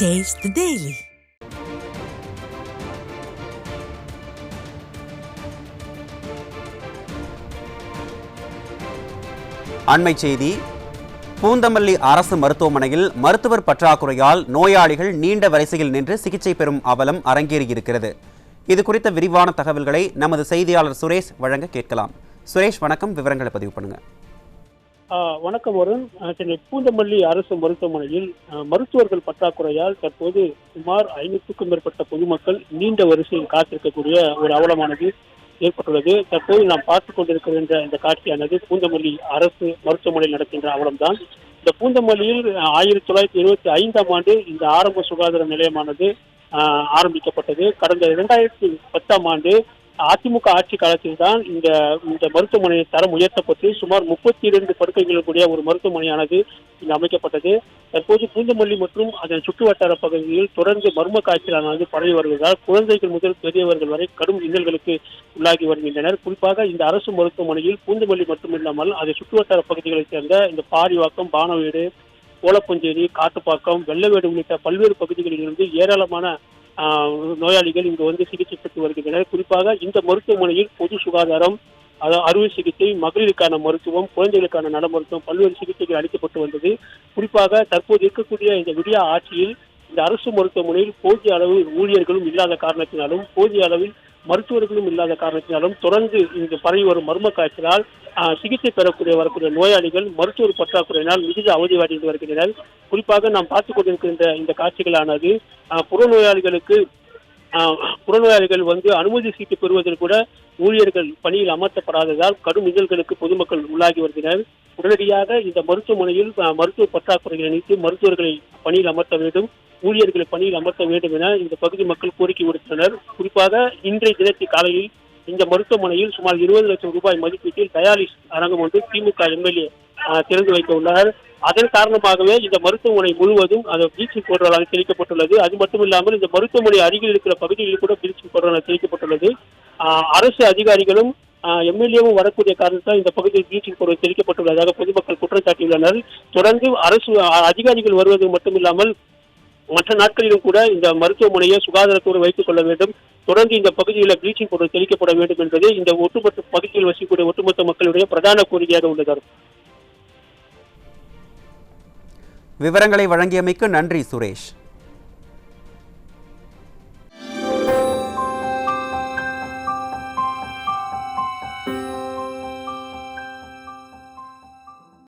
Taste the Daily. அண்மை செய்தி. பூந்தமல்லி அரசு மருத்துவமனையில் மருத்துவர் பற்றாக்குறையால் நோயாளிகள் நீண்ட வரிசையில் நின்று சிகிச்சை பெறும் அவலம் அரங்கேறியிருக்கிறது. இது குறித்த விரிவான தகவல்களை நமது செய்தியாளர் சுரேஷ் வழங்க கேட்கலாம். சுரேஷ், வணக்கம். விவரங்களை பதிவு பண்ணுங்க. வணக்கம் வருண். சென்னை பூந்தமல்லி அரசு மருத்துவமனையில் மருத்துவர்கள் பற்றாக்குறையால் தற்போது சுமார் 500க்கும் மேற்பட்ட பொதுமக்கள் நீண்ட வரிசையில் காத்திருக்கக்கூடிய ஒரு அவலமானது ஏற்பட்டுள்ளது. தற்போது நாம் பார்த்துக் கொண்டிருக்கின்ற இந்த காட்சியானது பூந்தமல்லி அரசு மருத்துவமனையில் நடக்கின்ற அவலம்தான். இந்த பூந்தமல்லியில் 1975ஆம் ஆண்டு இந்த ஆரம்ப சுகாதார நிலையமானது ஆரம்பிக்கப்பட்டது. கடந்த 2010ஆம் ஆண்டு அதிமுக ஆட்சி காலத்தில் தான் இந்த மருத்துவமனை தரம் உயர்த்தப்பட்டு சுமார் 32 படுக்கைகள் கூடிய ஒரு மருத்துவமனையானது இங்கு அமைக்கப்பட்டது. தற்போது பூந்தமல்லி மற்றும் அதன் சுற்றுவட்டார பகுதியில் தொடர்ந்து மர்ம காய்ச்சலானது பரவி வருவதால் குழந்தைகள் முதல் பெரியவர்கள் வரை கடும் இன்னல்களுக்கு உள்ளாகி வருகின்றனர். குறிப்பாக இந்த அரசு மருத்துவமனையில் பூந்தமல்லி மட்டுமில்லாமல் அதை சுற்றுவட்டார பகுதிகளைச் சேர்ந்த இந்த பாரிவாக்கம், பானவீடு, கோலப்பஞ்சேரி, காட்டுப்பாக்கம், வெள்ளவேடு உள்ளிட்ட பல்வேறு பகுதிகளில் இருந்து ஏராளமான நோயாளிகள் இங்கு வந்து சிகிச்சை பெற்று வருகின்றனர். குறிப்பாக இந்த மருத்துவமனையில் பொது சுகாதாரம், அறுவை சிகிச்சை, மகளிருக்கான மருத்துவம், குழந்தைகளுக்கான நல மருத்துவம், பல்வேறு சிகிச்சைகள் அளிக்கப்பட்டு வந்தது. குறிப்பாக தற்போது இருக்கக்கூடிய இந்த விடியா ஆட்சியில் இந்த அரசு மருத்துவமனையில் போதிய அளவு ஊழியர்களும் இல்லாத காரணத்தினாலும், போதிய அளவில் மருத்துவர்களும் இல்லாத காரணத்தினாலும் தொடர்ந்து இங்கு பரவி வரும் மர்ம காய்ச்சலால் சிகிச்சை வரக்கூடிய நோயாளிகள் மருத்துவர் பற்றாக்குறையினால் மிகுந்த அவதிவாடி வருகின்றனர். குறிப்பாக நாம் பார்த்துக் கொண்டிருக்கின்ற இந்த காட்சிகளானது புறநோயாளிகள் வந்து அனுமதி சீட்டு பெறுவதில் கூட ஊழியர்கள் பணியில் அமர்த்தப்படாததால் கடும் இன்னல்களுக்கு பொதுமக்கள் உள்ளாகி வருகின்றனர். உடனடியாக இந்த மருத்துவமனையில் மருத்துவ பற்றாக்குறைகளை நீக்கி மருத்துவர்களை பணியில் அமர்த்த வேண்டும், ஊழியர்களை பணியில் அமர்த்த வேண்டும் என இந்த பகுதி மக்கள் கோரிக்கை விடுத்தனர். குறிப்பாக இன்றைய தினத்தில் காலையில் இந்த மருத்துவமனையில் சுமார் 20 லட்சம் ரூபாய் மதிப்பீட்டில் டயாலிஸ் அரங்கம் ஒன்று திமுக எம்எல்ஏ திறந்து வைக்க உள்ளார். அதன் காரணமாகவே இந்த மருத்துவமனை முழுவதும் பிளீச்சிங் பவுடராக தெளிக்கப்பட்டுள்ளது. அது மட்டுமில்லாமல் இந்த மருத்துவமனை அருகில் இருக்கிற பகுதிகளில் கூட பிளீச்சிங் பவுடராக தெளிக்கப்பட்டுள்ளது. அரசு அதிகாரிகளும் எம்எல்ஏவும் வரக்கூடிய காரணத்தால் இந்த பகுதியில் பிளீச்சிங் பவுடர் தெளிக்கப்பட்டுள்ளதாக பொதுமக்கள் குற்றம் சாட்டியுள்ளனர். தொடர்ந்து அரசு அதிகாரிகள் வருவது மட்டுமில்லாமல் மற்ற நாட்களிலும் கூட இந்த மருத்துவமனையை சுகாதாரத்தோடு வைத்துக் கொள்ள வேண்டும், தொடர்ந்து இந்த பகுதியில் பிளீச்சிங் பவுடர் தெளிக்கப்பட வேண்டும் என்பது இந்த ஒட்டுமொத்த பகுதியில் வசிக்கக்கூடிய ஒட்டுமொத்த மக்களுடைய பிரதான கோரிக்கையாக உள்ளது. விவரங்களை வழங்கியமைக்கு நன்றி சுரேஷ்.